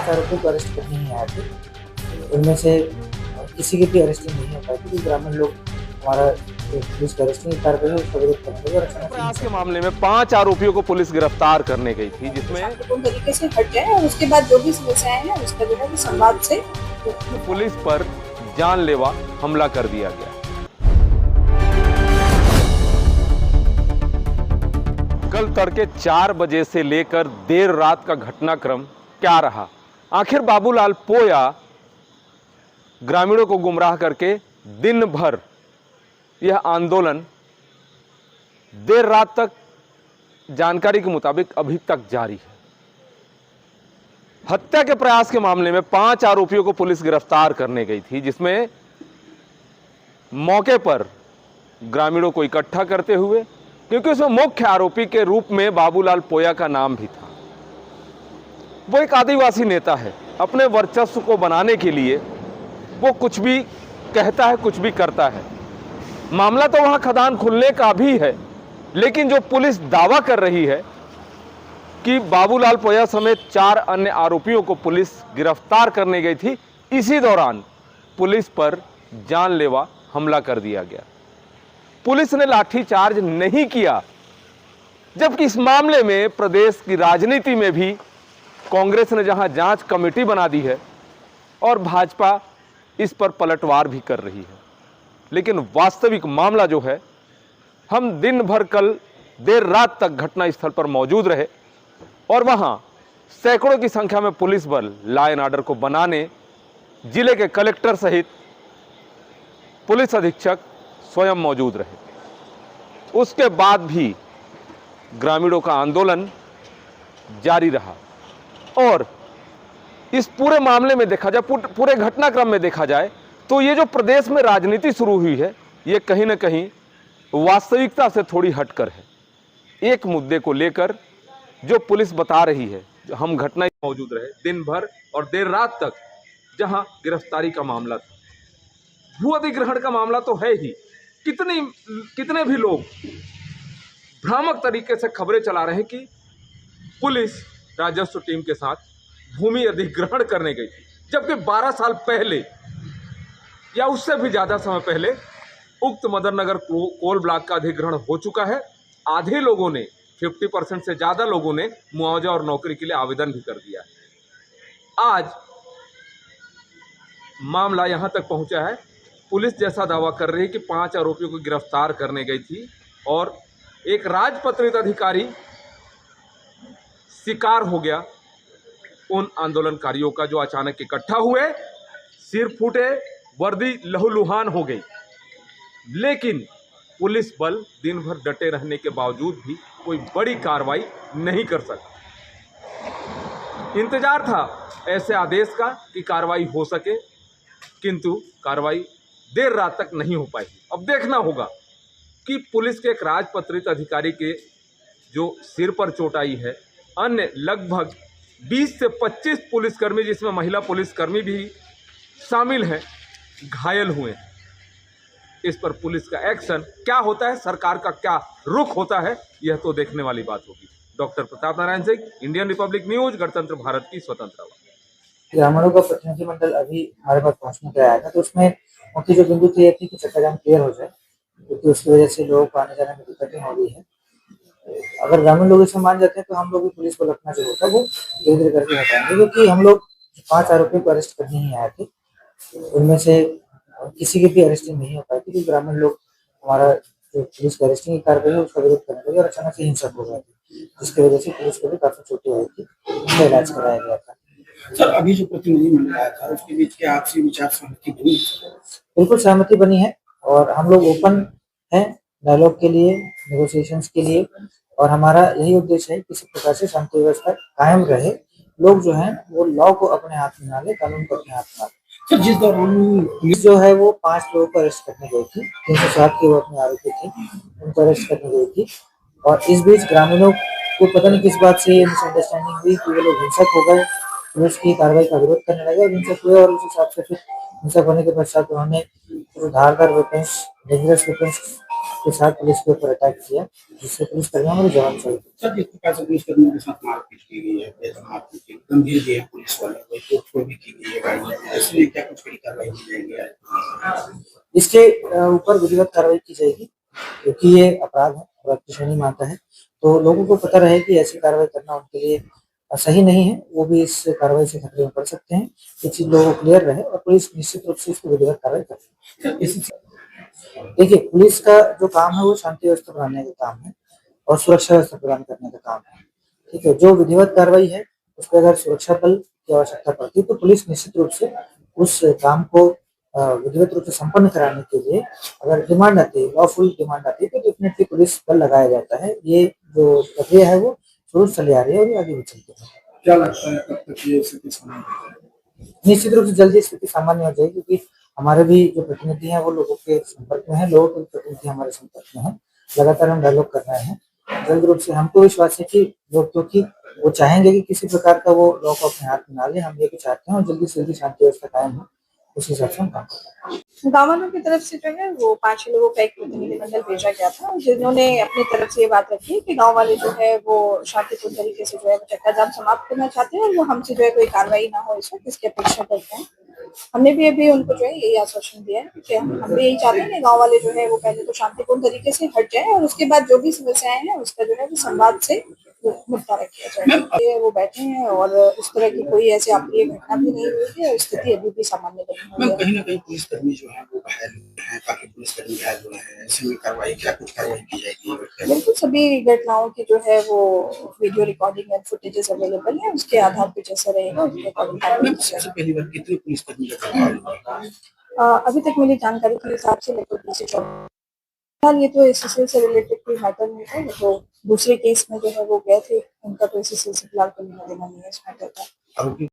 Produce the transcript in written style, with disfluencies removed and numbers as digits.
आरोपियों को अरेस्ट करने ही आए थे। उनमें से किसी की भी अरेस्टिंग नहीं हो पाई थी क्योंकि ग्रामीण लोग हमारा पुलिस की अरेस्टिंग की कार्रवाई है उसका विरोध करने लगे और अचानक प्रयास के मामले में 5 आरोपियों को पुलिस गिरफ्तार करने गई थी, जिसमें शांतिपूर्ण तरीके से हट जाए और उसके बाद जो भी समस्याएं हैं उसका जो है वो संवाद से पुलिस पर जानलेवा हमला कर दिया गया। कल तड़के 4 बजे से लेकर देर रात का घटनाक्रम क्या रहा? आखिर बाबूलाल पोया ग्रामीणों को गुमराह करके दिन भर यह आंदोलन देर रात तक जानकारी के मुताबिक अभी तक जारी है। हत्या के प्रयास के मामले में 5 आरोपियों को पुलिस गिरफ्तार करने गई थी, जिसमें मौके पर ग्रामीणों को इकट्ठा करते हुए, क्योंकि उसमें मुख्य आरोपी के रूप में बाबूलाल पोया का नाम भी था। वो एक आदिवासी नेता है, अपने वर्चस्व को बनाने के लिए वो कुछ भी कहता है, कुछ भी करता है। मामला तो वहां खदान खुलने का भी है, लेकिन जो पुलिस दावा कर रही है कि बाबूलाल पोया समेत 4 अन्य आरोपियों को पुलिस गिरफ्तार करने गई थी, इसी दौरान पुलिस पर जानलेवा हमला कर दिया गया। पुलिस ने लाठीचार्ज नहीं किया, जबकि इस मामले में प्रदेश की राजनीति में भी कांग्रेस ने जहां जांच कमेटी बना दी है और भाजपा इस पर पलटवार भी कर रही है, लेकिन वास्तविक मामला जो है, हम दिन भर कल देर रात तक घटनास्थल पर मौजूद रहे और वहां सैकड़ों की संख्या में पुलिस बल लॉ एंड ऑर्डर को बनाने जिले के कलेक्टर सहित पुलिस अधीक्षक स्वयं मौजूद रहे। उसके बाद भी ग्रामीणों का आंदोलन जारी रहा और इस पूरे मामले में देखा जाए, पूरे घटनाक्रम में देखा जाए, तो ये जो प्रदेश में राजनीति शुरू हुई है, ये कहीं ना कहीं वास्तविकता से थोड़ी हटकर है। एक मुद्दे को लेकर जो पुलिस बता रही है, जो हम घटना मौजूद रहे दिन भर और देर रात तक, जहां गिरफ्तारी का मामला था, भू अधिग्रहण का मामला तो है ही। कितने भी लोग भ्रामक तरीके से खबरें चला रहे हैं कि पुलिस राजस्व टीम के साथ भूमि अधिग्रहण करने गई थी, जबकि 12 साल पहले या उससे भी ज्यादा समय पहले उक्त मदननगर कोल ब्लॉक का अधिग्रहण हो चुका है। आधे लोगों ने, 50% से ज्यादा लोगों ने मुआवजा और नौकरी के लिए आवेदन भी कर दिया है। आज मामला यहां तक पहुंचा है, पुलिस जैसा दावा कर रही है कि 5 आरोपियों को गिरफ्तार करने गई थी और एक राजपत्रित अधिकारी शिकार हो गया उन आंदोलनकारियों का, जो अचानक इकट्ठा हुए, सिर फूटे, वर्दी लहूलुहान हो गई। लेकिन पुलिस बल दिन भर डटे रहने के बावजूद भी कोई बड़ी कार्रवाई नहीं कर सका। इंतजार था ऐसे आदेश का कि कार्रवाई हो सके, किंतु कार्रवाई देर रात तक नहीं हो पाई। अब देखना होगा कि पुलिस के एक राजपत्रित अधिकारी के जो सिर पर चोट आई है, अन्य लगभग 20 से 25 पुलिसकर्मी, जिसमें महिला पुलिसकर्मी भी शामिल हैं, घायल हुए। इस पर पुलिस का एक्शन क्या होता है, सरकार का क्या रुख होता है, यह तो देखने वाली बात होगी। Doctor Pratap Narayan Singh, Indian Republic news, गणतंत्र भारत की स्वतंत्र आवाज। ग्रामीणों का प्रतिनिधिमंडल अभी हमारे पास पहुंचने पे आया था, तो उसमें उनकी जो बिंदु थी कि चक्काजाम क्लियर हो जाए, क्योंकि उसकी वजह से लोगों को आने जाने में दिक्कतें हो रही है। अगर ग्रामीण लोग इसे मान जाते हैं तो हम लोग भी पुलिस को रखना जो होता है वो धीरे धीरे करके हटाएंगे, क्योंकि हम लोग 5 आरोपियों को अरेस्ट करने ही आए थे। उनमें से किसी की भी अरेस्टिंग नहीं हो पाई थी क्योंकि ग्रामीण लोग हमारा जो पुलिस की अरेस्टिंग की कार्रवाई है उसका विरोध करने लगे और अचानक से हिंसक हो गए थे, जिसकी वजह से पुलिस को भी काफी चोटें आई थी, उनका इलाज कराया गया था। सर, अभी जो प्रतिनिधिमंडल आया था उसके बीच क्या आपसी विचार सहमति बनी? बिल्कुल सहमति बनी है और हम लोग ओपन हैं डायलॉग के लिए, नेगोशिएशंस के लिए, और हमारा यही उद्देश्य है कि किसी प्रकार से शांति व्यवस्था कायम रहे। लोग जो हैं वो लॉ को अपने हाथ में ना ले, कानून को अपने हाथ में ना ले। सर, जिस दौरान पुलिस जो है वो 5 लोगों को अरेस्ट करने गई थी, 307 के वो अपने आरोपी थे, उनको अरेस्ट करने गई थी। और इस बीच ग्रामीणों को पता नहीं किस बात से मिसअंडरस्टैंडिंग हुई कि वो लोग हिंसक हो गए, पुलिस की कार्रवाई का विरोध करने लगे और हिंसक हुए। और उस हिसाब से फिर हिंसक होने के पश्चात उन्होंने धारदार वेपन्स, डेंजरस वेपन्स के साथ पुलिस के ऊपर अटैक किया, जिससे पुलिस कर्मियों में जान चली। सर, जिस प्रकार से पुलिस कर्मियों के साथ मारपीट की गई है, मारपीट गंभीर दी है पुलिस वाले को, तोड़फोड़ भी की गई है गाड़ी में, इसलिए क्या कुछ कड़ी कार्रवाई की जाएगी? इसके ऊपर विधिवत कार्रवाई की जाएगी, क्योंकि ये अपराध है, अपराध की श्रेणी में आता है। तो लोगों को पता रहे कि ऐसी कार्रवाई करना उनके लिए सही नहीं है, वो भी इस कार्रवाई से खतरे में पड़ सकते हैं। ये चीज लोगों को क्लियर रहे और पुलिस निश्चित रूप से इसको विधिवत कार्रवाई करेगी। देखिए, पुलिस का जो काम है वो शांति व्यवस्था बनाने का काम है और सुरक्षा व्यवस्था प्रदान करने का काम है। ठीक है, जो विधिवत कार्रवाई है उस पर अगर सुरक्षा बल की आवश्यकता पड़ती है तो पुलिस निश्चित रूप से उस काम को विधिवत रूप से संपन्न कराने के लिए अगर डिमांड आती है, लॉफुल डिमांड आती है, तो डेफिनेटली पुलिस बल लगाया जाता है। ये जो प्रक्रिया है वो शुरू से चली आ रही है और ये आगे भी चलती है। क्या लगता है कब तक ये स्थिति सामान्य हो जाएगी? निश्चित रूप से जल्दी स्थिति सामान्य हो जाएगी, क्योंकि हमारे भी जो प्रतिनिधि हैं वो लोगों के संपर्क में है, लोगों के प्रतिनिधि हमारे संपर्क में है, लगातार हम डायलॉग कर रहे हैं। जल्द रूप से हमको विश्वास है कि लोग, क्योंकि वो चाहेंगे कि किसी प्रकार का वो लॉ को अपने हाथ में ना ले, हम ये भी चाहते हैं और जल्दी से जल्दी शांति व्यवस्था कायम हो, उस हिसाब से हम काम कर रहे हैं। गाँव वालों की तरफ से जो है वो 5 लोगों का एक प्रतिनिधिमंडल भेजा गया था, जिन्होंने अपनी तरफ से ये बात रखी कि गांव वाले जो है वो शांतिपूर्ण तरीके से जो है चक्का जाम समाप्त करना चाहते हैं और वो हमसे जो है कोई कार्रवाई ना हो इस वक्त, इसकी अपेक्षा करते हैं। हमने भी अभी उनको जो है यही आश्वासन दिया है कि हम भी यही चाहते हैं कि गाँव वाले जो है वो पहले तो शांतिपूर्ण तरीके से हट जाए और उसके बाद जो भी समस्याएं हैं उसका जो है वो संवाद से निपटारा किया जाए। वो बैठे हैं और इस तरह की कोई ऐसी अप्रिय घटना भी नहीं हुई है और स्थिति अभी भी सामान्य बनी हुई मैम, है। कहीं ना कहीं पुलिसकर्मी जो है वो घायल हुए हैं, काफी पुलिसकर्मी घायल हुए हैं, ऐसे में कार्रवाई क्या कुछ कार्रवाई की जाएगी? बिल्कुल, सभी घटनाओं की जो है वो video recording and footages available है, उसके आधार पे जैसा रहेगा उसके अकॉर्डिंग कार्रवाई मैम, की सबसे जाएगी। पहली बार कितने पुलिसकर्मी का घायल? अभी तक मिली जानकारी के हिसाब से लगभग 20 से 24। फिलहाल ये तो एसएसएल से रिलेटेड कोई मैटर नहीं था, वो दूसरे केस में जो है वो गए थे, उनका तो एसएसएल से फिलहाल कोई लेना देना नहीं है इस मैटर का। आरोपी